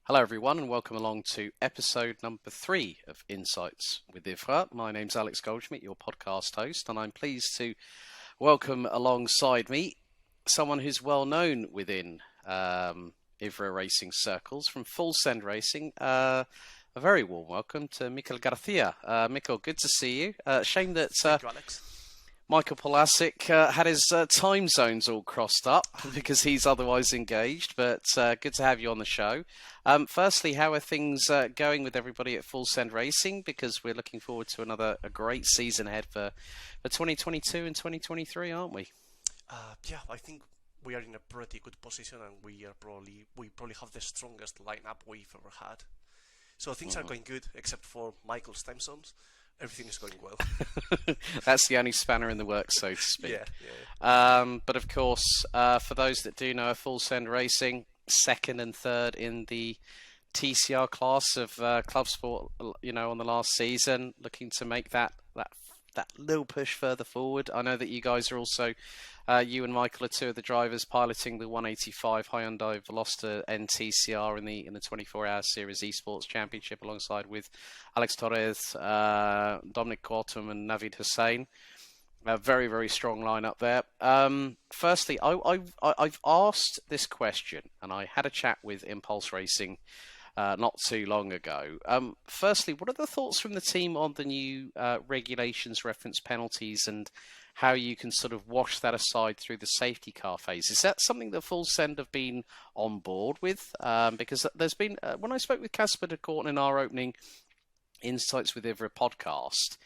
Hello, everyone, and welcome along to episode number 3 of Insights with IVRA. My name's Alex Goldschmidt, your podcast host, and I'm pleased to welcome alongside me someone who's well known within IVRA racing circles from Full Send Racing. A very warm welcome to Mikel Garcia. Mikel, good to see you. Shame that Thank you, Alex. Michael Polasic had his time zones all crossed up because he's otherwise engaged, but good to have you on the show. Firstly, how are things going with everybody at Full Send Racing? Because we're looking forward to a great season ahead for 2022 and 2023, aren't we? Yeah, I think we are in a pretty good position, and we probably have the strongest lineup we've ever had. So things are going good, except for Michael's time zones. Everything is going well. That's the only spanner in the works, so to speak. Yeah. But of course, for those that do know, Full Send Racing, second and third in the TCR class of club sport, on the last season, looking to make that little push further forward. I know that you guys are also, you and Michael are two of the drivers piloting the 185 Hyundai Veloster NTCR in the 24-hour Series Esports Championship, alongside with Alex Torres, Dominic Qualtum, and Navid Hussain. A very, very strong lineup there. Firstly, I've asked this question, and I had a chat with Impulse Racing not too long ago. Firstly, what are the thoughts from the team on the new regulations reference penalties and how you can sort of wash that aside through the safety car phase? Is that something that Full Send have been on board with? Because there's been, when I spoke with Casper de Courten in our opening Insights with IVRA podcast,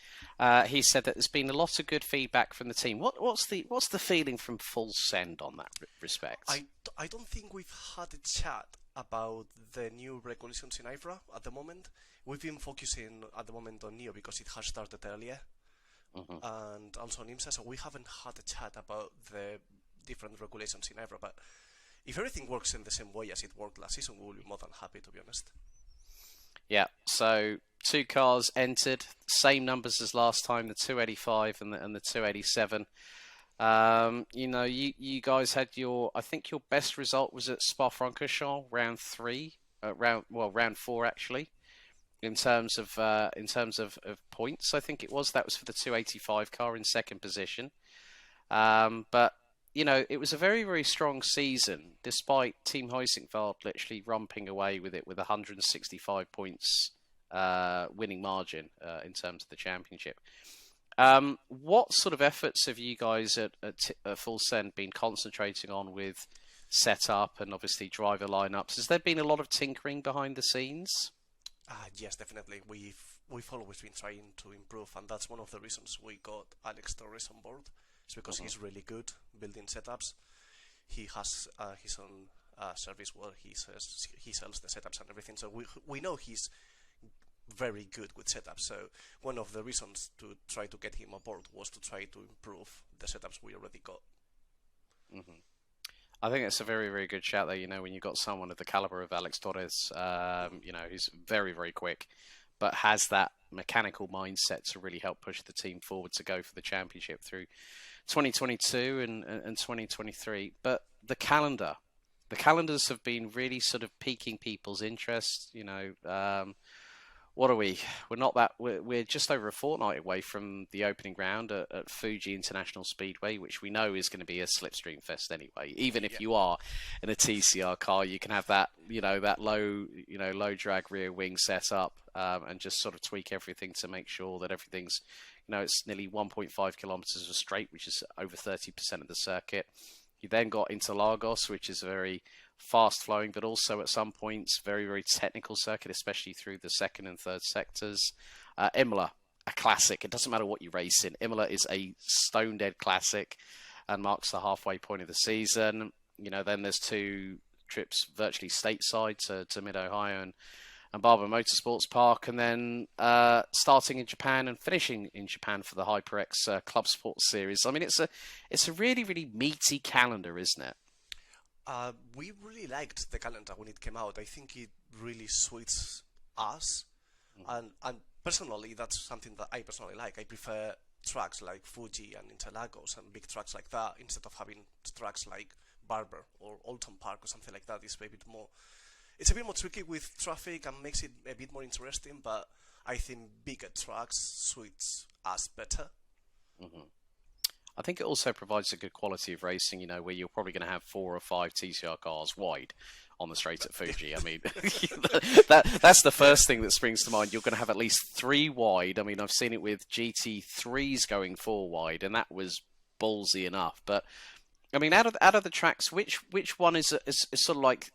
he said that there's been a lot of good feedback from the team. What's the feeling from Full Send on that respect? I don't think we've had a chat about the new regulations in IVRA at the moment. We've been focusing at the moment on NEO because it has started earlier, and also on IMSA, so we haven't had a chat about the different regulations in IVRA. But if everything works in the same way as it worked last season, we'll be more than happy, to be honest. Yeah, so 2 cars entered, same numbers as last time, the 285 and the 287. You guys had I think your best result was at Spa-Francorchamps, round 4 actually, in terms of points. I think it was for the 285 car in second position. But it was a very, very strong season, despite Team Huizinga literally romping away with it with 165 points winning margin in terms of the championship. What sort of efforts have you guys at Full Send been concentrating on with setup and obviously driver lineups? Has there been a lot of tinkering behind the scenes? Yes, definitely. We've always been trying to improve, and that's one of the reasons we got Alex Torres on board. It's because he's really good building setups. He has his own service where he sells the setups and everything. So we know he's very good with setups. So one of the reasons to try to get him on board was to try to improve the setups we already got. I think it's a very, very good shout there, when you've got someone of the caliber of Alex Torres, who's very, very quick, but has that mechanical mindset to really help push the team forward to go for the championship through 2022 and 2023. But the calendars have been really sort of piquing people's interest. What are we? We're just over a fortnight away from the opening round at Fuji International Speedway, which we know is going to be a slipstream fest anyway. Even if you are in a TCR car, you can have that, that low drag rear wing set up, and just sort of tweak everything to make sure that everything's, it's nearly 1.5 kilometers of straight, which is over 30% of the circuit. You then got Interlagos, which is very fast flowing, but also at some points very, very technical circuit, especially through the second and third sectors. Imola, a classic. It doesn't matter what you race in. Imola is a stone dead classic and marks the halfway point of the season. Then there's 2 trips virtually stateside to Mid-Ohio and Barber Motorsports Park, and then starting in Japan and finishing in Japan for the HyperX Club Sports Series. I mean, it's a really, really meaty calendar, isn't it? We really liked the calendar when it came out. I think it really suits us, and personally, that's something that I personally like. I prefer tracks like Fuji and Interlagos and big tracks like that instead of having tracks like Barber or Alton Park or something like that. It's a bit more It's a bit more tricky with traffic and makes it a bit more interesting, but I think bigger tracks suits us better. Hmm. I think it also provides a good quality of racing, where you're probably going to have 4 or 5 TCR cars wide on the straight at Fuji. I mean, that's the first thing that springs to mind. You're going to have at least 3 wide. I mean, I've seen it with GT3s going 4 wide, and that was ballsy enough. But I mean, out of the tracks, which one is sort of like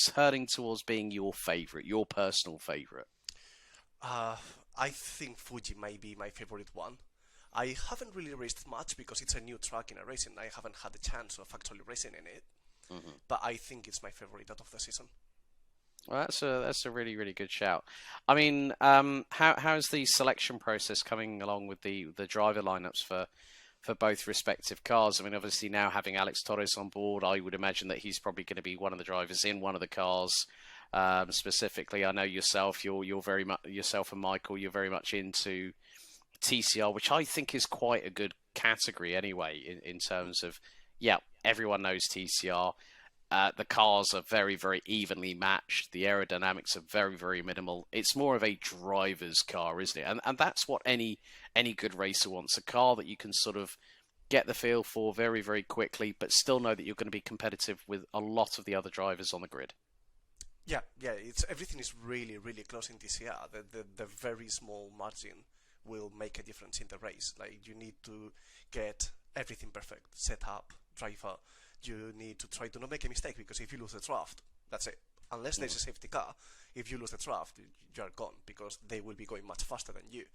turning towards being your favourite, your personal favourite? Uh, I think Fuji might be my favorite one. I haven't really raced much because it's a new track in a racing. I haven't had the chance of actually racing in it, but I think it's my favorite out of the season. Well, that's a really really good shout. I mean, how's the selection process coming along with the driver lineups for both respective cars? I mean, obviously now having Alex Torres on board, I would imagine that he's probably going to be one of the drivers in one of the cars. Specifically, I know you're very much yourself and Michael. You're very much into TCR, which I think is quite a good category anyway, in terms of, yeah, everyone knows TCR. The cars are very, very evenly matched. The aerodynamics are very, very minimal. It's more of a driver's car, isn't it? And that's what any good racer wants. A car that you can sort of get the feel for very, very quickly, but still know that you're going to be competitive with a lot of the other drivers on the grid. Yeah. It's everything is really, really close in TCR. The very small margin will make a difference in the race. Like you need to get everything perfect, set up, driver. You need to try to not make a mistake because if you lose the draft, that's it. Unless there's a safety car, if you lose the draft, you're gone because they will be going much faster than you.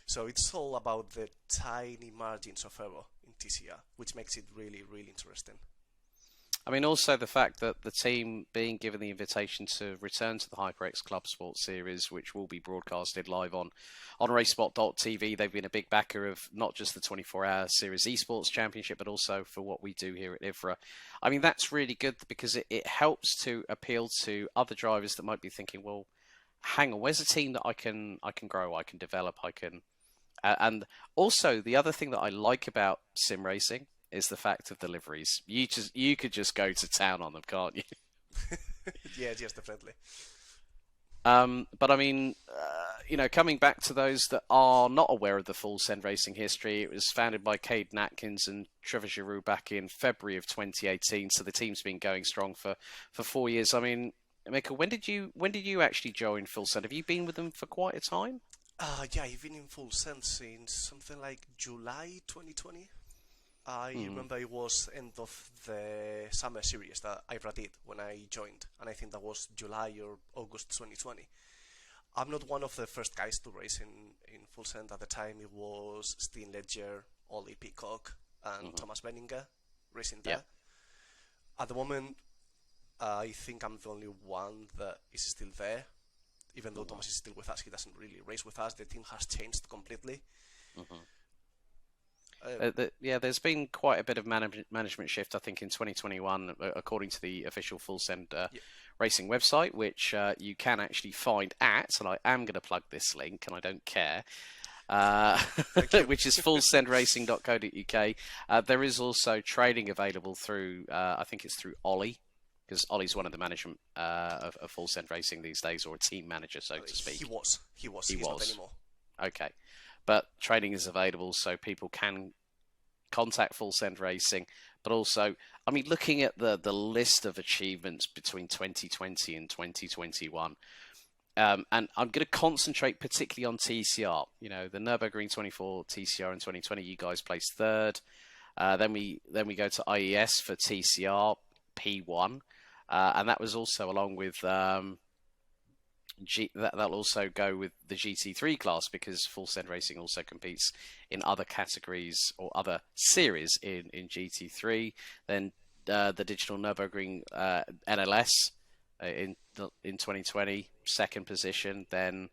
So it's all about the tiny margins of error in TCR, which makes it really, really interesting. I mean, also the fact that the team being given the invitation to return to the HyperX Club Sports Series, which will be broadcasted live on RaceSpot.tv, they've been a big backer of not just the 24-hour Series Esports Championship, but also for what we do here at IVRA. I mean, that's really good because it helps to appeal to other drivers that might be thinking, well, hang on, where's a team that I can grow, I can develop, I can... And also, the other thing that I like about sim racing is the fact of the liveries. You could just go to town on them, can't you? Yes, definitely. But I mean, coming back to those that are not aware of the full Send Racing history, it was founded by Caden Atkins and Trevor Giroux back in February of 2018. So the team's been going strong for 4 years. I mean, Mikel, when did you actually join Full Send? Have you been with them for quite a time? Yeah, I've been in full sense since something like July 2020. I remember it was end of the summer series that IVRA did when I joined, and I think that was July or August 2020. I'm not one of the first guys to race in full send. At the time, it was Steen Ledger, Ollie Peacock, and Thomas Benninger racing there. At the moment, I think I'm the only one that is still there. Even though Thomas is still with us, he doesn't really race with us. The team has changed completely. There's been quite a bit of management shift, I think, in 2021, according to the official Full Send Racing website, which you can actually find at, and I am going to plug this link, and I don't care, which is fullsendracing.co.uk. There is also trading available through, I think it's through Ollie, because Ollie's one of the management of Full Send Racing these days, or a team manager, so to speak. He was. He's not anymore. Okay. But trading is available, so people can contact Full Send Racing. But also, I mean, looking at the list of achievements between 2020 and 2021, and I'm going to concentrate particularly on TCR. The Nürburgring 24 TCR in 2020, you guys placed third. Then we go to IES for TCR P1, and that was also along with. That'll also go with the GT3 class because Full Send Racing also competes in other categories or other series in GT3. Then the Digital Nürburgring NLS in 2020, second position. Then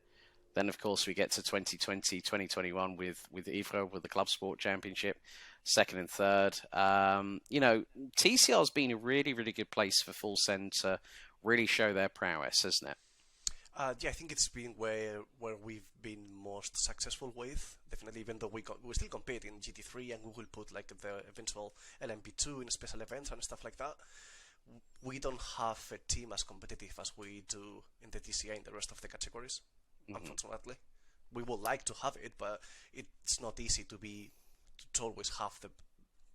of course we get to 2020, 2021 with IVRA with the Club Sport Championship, second and third. TCR has been a really, really good place for Full Send to really show their prowess, hasn't it? I think it's been where we've been most successful with. Definitely, even though we still compete in GT3 and we will put like the eventual LMP2 in special events and stuff like that. we don't have a team as competitive as we do in the TCA in the rest of the categories, unfortunately. We would like to have it, but it's not easy to always have the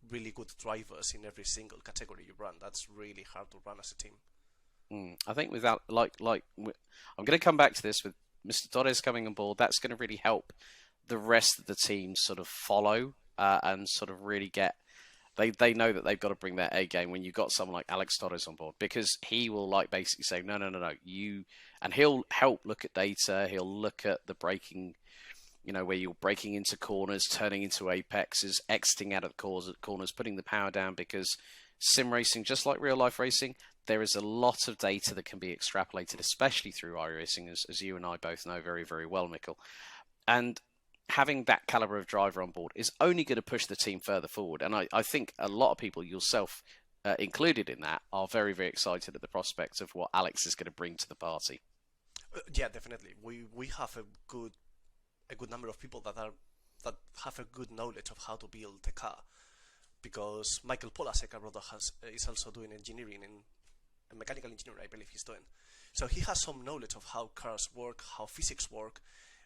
really good drivers in every single category you run. That's really hard to run as a team. I think without I'm going to come back to this with Mr. Torres coming on board. That's going to really help the rest of the team sort of follow and sort of really get. They know that they've got to bring their A game when you've got someone like Alex Torres on board, because he will like basically say no, you, and he'll help look at data. He'll look at the braking, where you're braking into corners, turning into apexes, exiting out of the corners, putting the power down, because sim racing, just like real life racing, there is a lot of data that can be extrapolated, especially through iRacing, as you and I both know very, very well, Mikel. And having that caliber of driver on board is only going to push the team further forward. And I think a lot of people, yourself included in that, are very, very excited at the prospect of what Alex is going to bring to the party. Yeah, definitely. We have a good number of people that have a good knowledge of how to build a car, because Mikel Polasek, our brother, is also doing engineering in mechanical engineering, I believe he's doing. So he has some knowledge of how cars work, how physics work.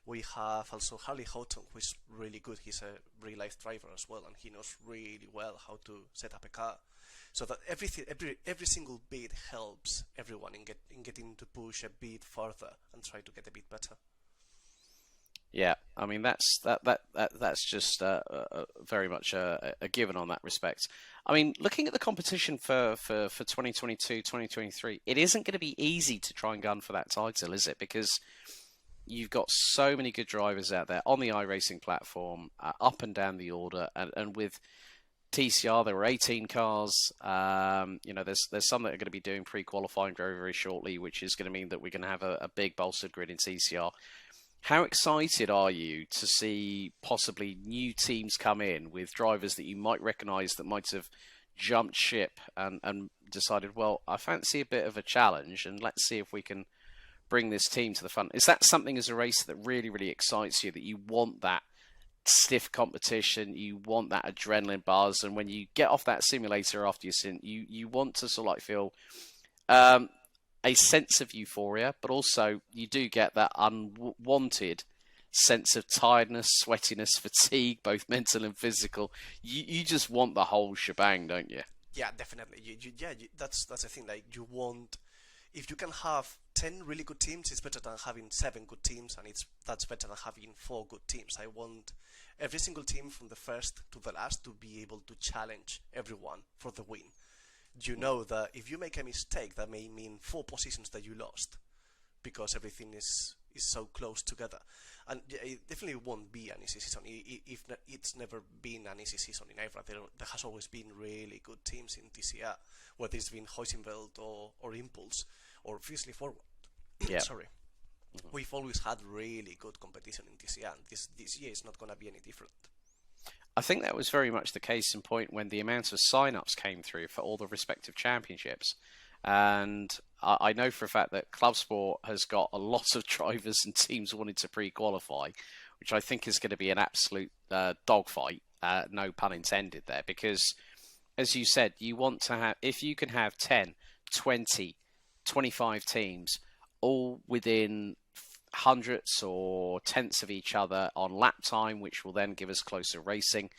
We have also Harley Houghton, who is really good. He's a real-life driver as well, and he knows really well how to set up a car. So that every single bit helps everyone in getting to push a bit further and try to get a bit better. Yeah, I mean that's just very much a given on that respect. I mean, looking at the competition for 2022, 2023, it isn't going to be easy to try and gun for that title, is it? Because you've got so many good drivers out there on the iRacing platform, up and down the order, and with TCR there were 18 cars. There's some that are going to be doing pre-qualifying very, very shortly, which is going to mean that we're going to have a big bolstered grid in TCR. How excited are you to see possibly new teams come in with drivers that you might recognise that might have jumped ship and decided, well, I fancy a bit of a challenge, and let's see if we can bring this team to the front? Is that something as a racer that really, really excites you, that you want that stiff competition, you want that adrenaline buzz, and when you get off that simulator after your stint, you want to sort of like feel a sense of euphoria, but also you do get that unwanted sense of tiredness, sweatiness, fatigue, both mental and physical. You just want the whole shebang, don't you? Yeah, definitely. That's the thing. Like, you want, if you can have 10 really good teams, it's better than having 7 good teams, and that's better than having 4 good teams. I want every single team from the first to the last to be able to challenge everyone for the win. You know that if you make a mistake, that may mean 4 positions that you lost, because everything is so close together. And it definitely won't be an easy season. If it's never been an easy season in IVRA, there has always been really good teams in TCR, whether it's been Hoisenveld or Impulse or Fiercely Forward. Yeah. Sorry. We've always had really good competition in TCR, and this year is not going to be any different. I think that was very much the case in point when the amount of sign-ups came through for all the respective championships. And I know for a fact that Club Sport has got a lot of drivers and teams wanting to pre-qualify, which I think is going to be an absolute dogfight, no pun intended there, because, as you said, you want to have, if you can have 10, 20, 25 teams all within hundredths or tenths of each other on lap time, which will then give us closer racing,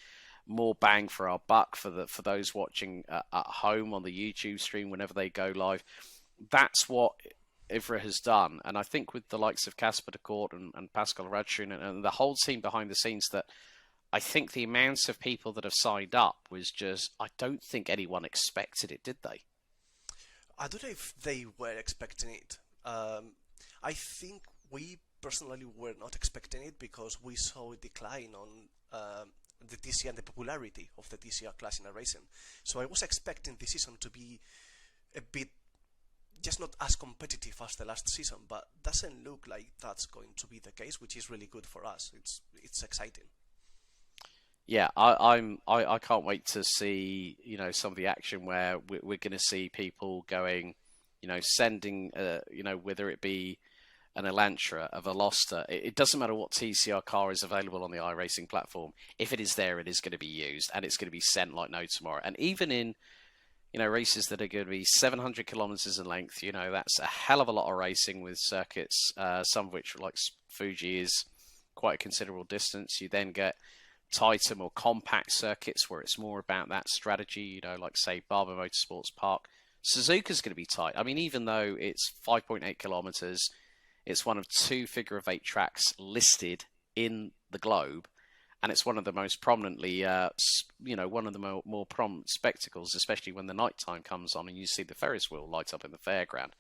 more bang for our buck for those watching at home on the YouTube stream whenever they go live. That's what IVRA has done, and I think with the likes of Casper de Court and Pascal Radschun and the whole team behind the scenes, that I think the amount of people that have signed up was just, I don't think anyone expected it, did they? I don't know if they were expecting it. I think we personally were not expecting it, because we saw a decline on the TCR and the popularity of the TCR class in a racing. So I was expecting this season to be a bit, just not as competitive as the last season, but doesn't look like that's going to be the case, which is really good for us. It's exciting. Yeah, I can't wait to see, some of the action where we're going to see people going, sending, whether it be an Elantra, a Veloster. It doesn't matter what TCR car is available on the iRacing platform. If it is there, it is going to be used, and it's going to be sent like no tomorrow. And even in races that are going to be 700 kilometers in length. That's a hell of a lot of racing with circuits, some of which, like Fuji, is quite a considerable distance. You then get tighter, more compact circuits where it's more about that strategy, like, say, Barber Motorsports Park. Suzuka's going to be tight. I mean, even though it's 5.8 kilometers, it's one of 2 figure-of-8 tracks listed in the globe. And it's one of the most prominently, one of the more prominent spectacles, especially when the nighttime comes on and you see the Ferris wheel light up in the fairground.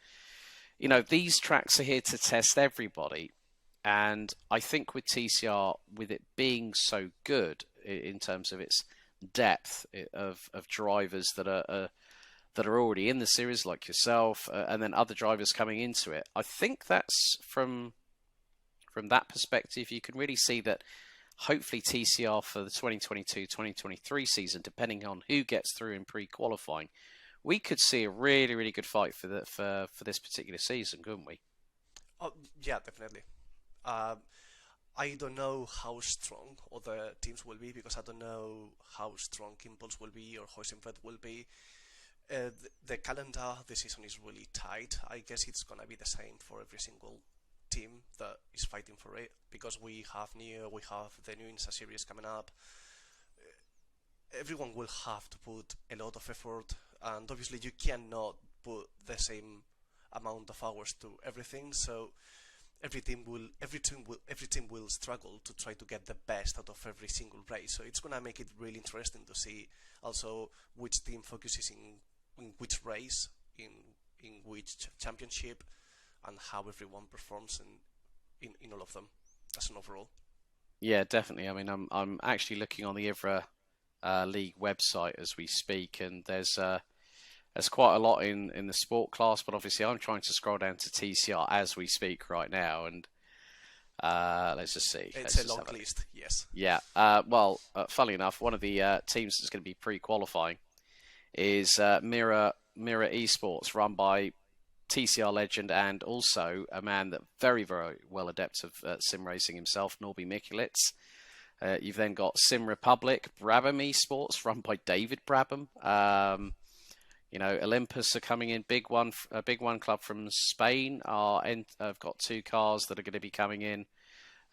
These tracks are here to test everybody. And I think with TCR, with it being so good in terms of its depth of drivers that are already in the series, like yourself, and then other drivers coming into it, I think that's from that perspective, you can really see that hopefully TCR for the 2022-2023 season, depending on who gets through in pre-qualifying, we could see a really, really good fight for this particular season, couldn't we? Oh, yeah, definitely. I don't know how strong other teams will be, because I don't know how strong Impulse will be or Hoisenfeld will be. The calendar this season is really tight. I guess it's going to be the same for every single team that is fighting for it, because we have the new INSA series coming up. Everyone will have to put a lot of effort, and obviously you cannot put the same amount of hours to everything, so every team will struggle to try to get the best out of every single race. So it's going to make it really interesting to see also which team focuses in which race, in which championship, and how everyone performs in all of them as an overall. Yeah, definitely. I mean, I'm actually looking on the IVRA League website as we speak, and there's quite a lot in the sport class, but obviously I'm trying to scroll down to TCR as we speak right now, and let's just see. It's a long list, yes. Yeah. Funnily enough, one of the teams that's going to be pre-qualifying is Mira Esports, run by TCR legend and also a man that very, very well adept of sim racing himself, Norby Mikulits. You've then got Sim Republic, Brabham Esports, run by David Brabham. Olympus are coming in. A big one club from Spain have got 2 cars that are going to be coming in.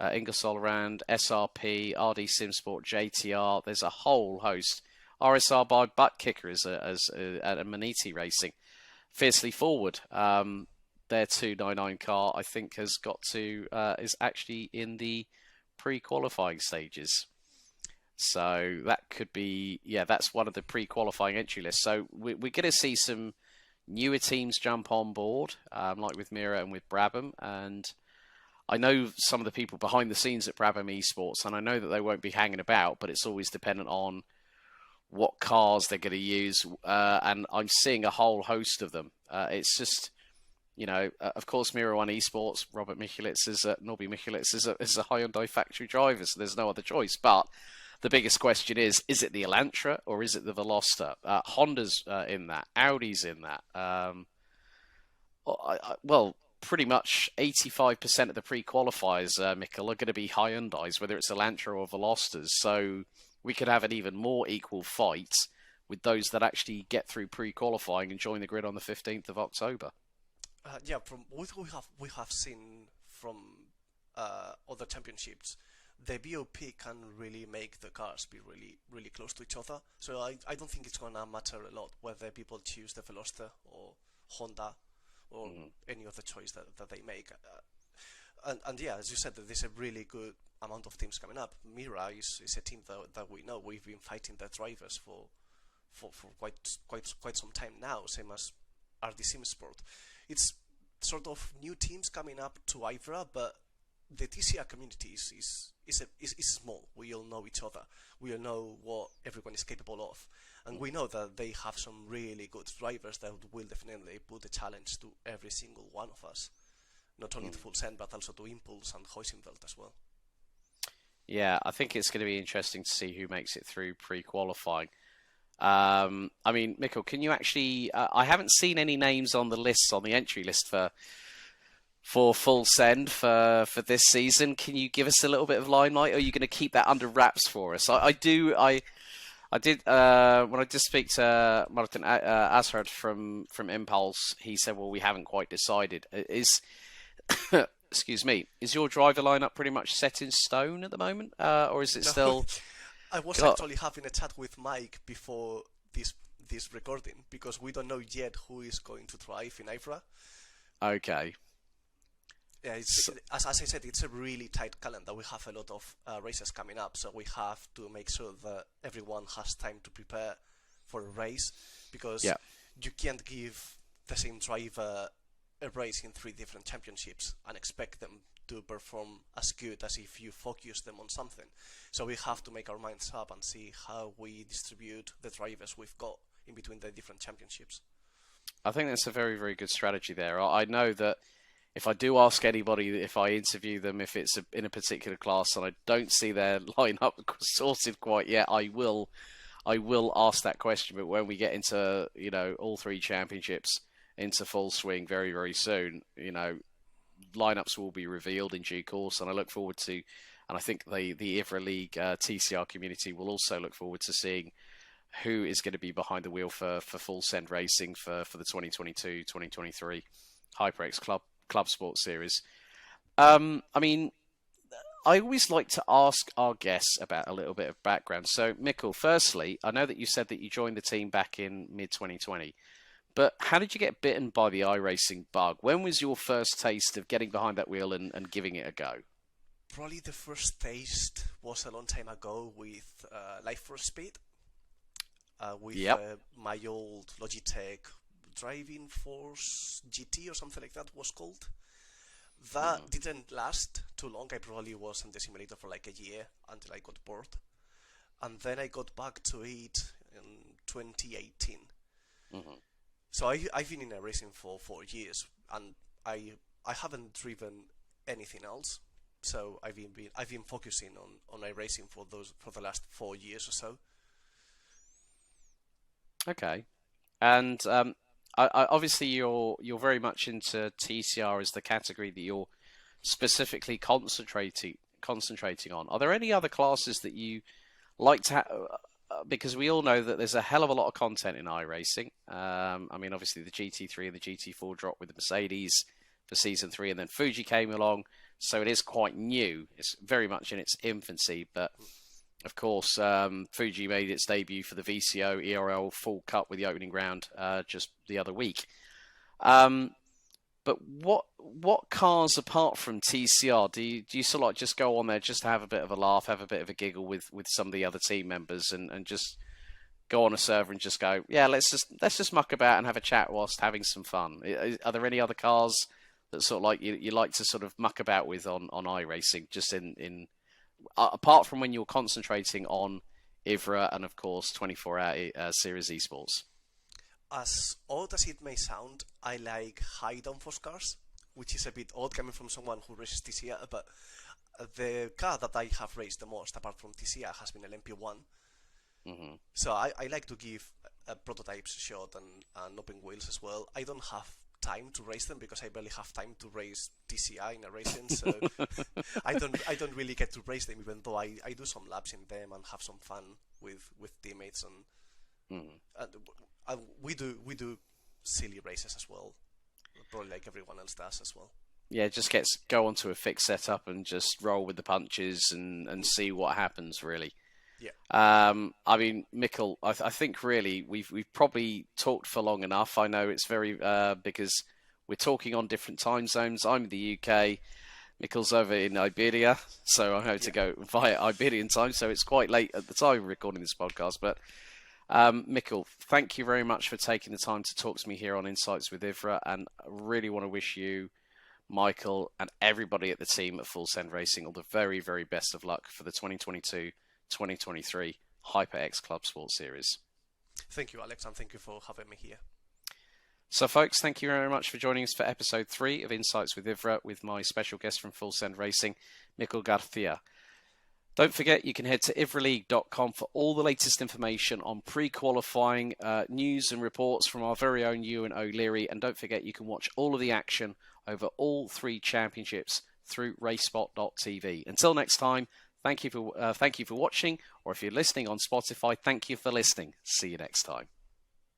Ingersoll Rand, SRP, RD Simsport, JTR. There's a whole host. RSR by Butt Kicker as at Maniti Racing. Fiercely Forward, their 299 car, I think, is actually in the pre-qualifying stages. So that could be, that's one of the pre-qualifying entry lists. So we're going to see some newer teams jump on board, like with Mira and with Brabham. And I know some of the people behind the scenes at Brabham Esports, and I know that they won't be hanging about, but it's always dependent on what cars they're going to use. And I'm seeing a whole host of them. It's just, of course, Mira One Esports, Norby Mikulits is a Hyundai factory driver, so there's no other choice. But the biggest question is it the Elantra or is it the Veloster? Honda's in that. Audi's in that. Pretty much 85% of the pre-qualifiers, Mikel, are going to be Hyundais, whether it's Elantra or Velosters. So we could have an even more equal fight with those that actually get through pre-qualifying and join the grid on the 15th of October. From what we have seen from other championships, the BOP can really make the cars be really, really close to each other. So I don't think it's going to matter a lot whether people choose the Veloster or Honda or any other choice that they make. And as you said, there's a really good amount of teams coming up. Mira is a team that we know. We've been fighting the drivers for quite some time now, same as RD Simsport. It's sort of new teams coming up to IVRA, but the TCR community is small. We all know each other. We all know what everyone is capable of. And we know that they have some really good drivers that will definitely put a challenge to every single one of us. Not only to Full Send, but also to Impulse and Hoisenfeld as well. Yeah, I think it's going to be interesting to see who makes it through pre-qualifying. I mean, Mikel, can you actually... I haven't seen any names on the lists, on the entry list for Full Send for this season. Can you give us a little bit of limelight, or are you going to keep that under wraps for us? I did when I did speak to Martin Ashard from Impulse. He said, "Well, we haven't quite decided. Is excuse me, is your driver lineup pretty much set in stone at the moment, or is it No, still?" I was Got... actually having a chat with Mike before this recording because we don't know yet who is going to drive in IVRA. Okay. Yeah, So, as I said, it's a really tight calendar. We have a lot of races coming up, so we have to make sure that everyone has time to prepare for a race because yeah. you can't give the same driver a race in 3 different championships and expect them to perform as good as if you focus them on something. So we have to make our minds up and see how we distribute the drivers we've got in between the different championships. I think that's a very, very good strategy there. I know that if I do ask anybody, if I interview them, if it's in a particular class and I don't see their lineup sorted quite yet, I will ask that question. But when we get into, all 3 championships into full swing very, very soon, lineups will be revealed in due course, and I look forward to, and I think the IVRA League TCR community will also look forward to seeing who is going to be behind the wheel for Full Send Racing for the 2022-2023 HyperX Club Sports Series. I mean, I always like to ask our guests about a little bit of background. So, Mikel, firstly, I know that you said that you joined the team back in mid-2020, but how did you get bitten by the iRacing bug? When was your first taste of getting behind that wheel and giving it a go? Probably the first taste was a long time ago with Life for Speed, with Yep. my old Logitech Driving Force GT or something like that was called. That didn't last too long. I probably was on the simulator for like a year until I got bored. And then I got back to it in 2018. Mm-hmm. So I've been in a racing for 4 years, and I haven't driven anything else. So I've been focusing on iRacing for the last 4 years or so. Okay. And obviously you're very much into TCR as the category that you're specifically concentrating on. Are there any other classes that you like to because we all know that there's a hell of a lot of content in iRacing. I mean, obviously the GT3 and the GT4 dropped with the Mercedes for Season 3, and then Fuji came along, so it is quite new. It's very much in its infancy, but of course, Fuji made its debut for the VCO ERL Full Cup with the opening round just the other week. But what cars apart from TCR do you sort of like just go on there just to have a bit of a laugh, have a bit of a giggle with some of the other team members, and just go on a server and just go, yeah, let's just muck about and have a chat whilst having some fun? Are there any other cars that sort of like you like to sort of muck about with on iRacing, just in apart from when you're concentrating on IVRA and of course 24-hour Series Esports? As odd as it may sound, I like high downforce cars, which is a bit odd coming from someone who races TCR, but the car that I have raced the most, apart from TCR, has been an MP1. Mm-hmm. So I like to give prototypes a shot and open wheels as well. I don't have time to race them because I barely have time to race TCR in a racing, so I don't really get to race them, even though I do some laps in them and have some fun with teammates and we do silly races as well, probably like everyone else does as well. Yeah, just go onto a fixed setup and just roll with the punches and see what happens, really. Yeah. I mean, Mikel, I think really we've probably talked for long enough. I know it's very because we're talking on different time zones. I'm in the UK, Mikel's over in Iberia, so I have to go via Iberian time. So it's quite late at the time of recording this podcast. But Mikel, thank you very much for taking the time to talk to me here on Insights with IVRA, and I really want to wish you, Mikel, and everybody at the team at Full Send Racing all the very, very best of luck for the 2022-2023 HyperX Club Sports Series. Thank you, Alex, and thank you for having me here. So, folks, thank you very much for joining us for episode 3 of Insights with IVRA with my special guest from Full Send Racing, Mikel Garcia. Don't forget, you can head to ivraleague.com for all the latest information on pre-qualifying news and reports from our very own Ewan O'Leary. And don't forget, you can watch all of the action over all 3 championships through racespot.tv. Until next time, Thank you for watching, or if you're listening on Spotify, thank you for listening. See you next time.